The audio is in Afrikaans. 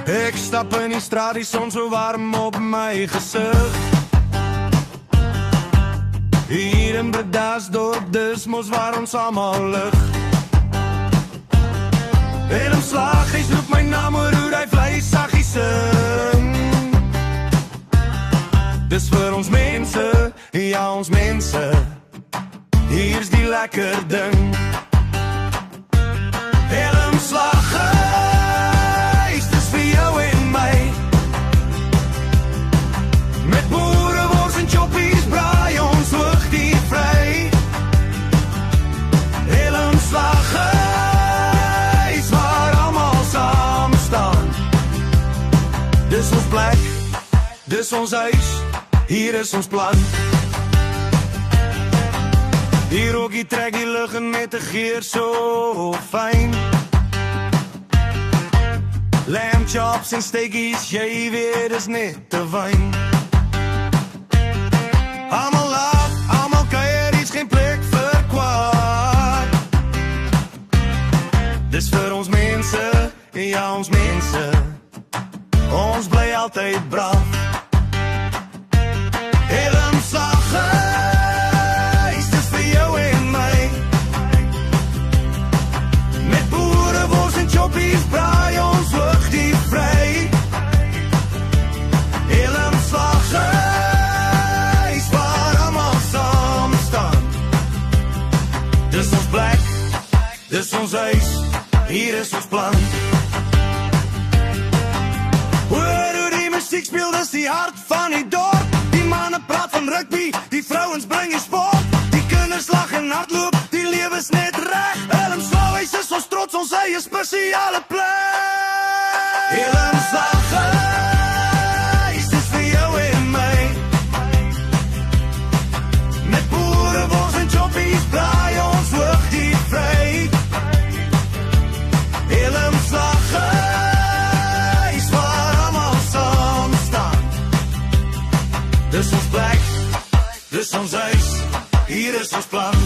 Ek stap in die straat, die son so warm op my gesig. Hier in Bredasdorp, dis mos waar ons almal lig. En omslagies roep my naam oor hoe die vleis saggies sing. Dis vir ons mense, ja ons mense. Hier's die lekker ding. En omslagies, dis vir jou en my. Met boerewors en choppies braai ons hoog die vry. En omslagies, waar almal saam staan. Dis ons plek, dis ons huis, hier is ons plan. Die rookie trek die lug en met die geur so fyn. Lamb chops en steakies, jy weet is net te wyn. Almal laat, almal kuier, iets geen plek vir kwaad. Dis vir ons mense, ja ons mense. Ons bly altyd braaf. Helm saggies, dis vir jou en my. Met boerewors en choppies braai ons hoog die vry. Helm saggies, waar almal saam staan. Dis ons plek, dis ons huis, hier is ons plan. Hoor hoe die muziek speel, dis die hart van die dorp. Die manne praat van rugby, die vrouens bring die sport. Die kinders lag en hardloop, die lewe is net reg. Helm Slauhuis is ons trots, ons eie spesiale plek. Helm saggies, dis vir jou en my. Met boerewors en choppies braai ons hoog die vry. Helm saggies, waar almal saam staan. Dis ons plek, dis ons huis, hier is ons plan.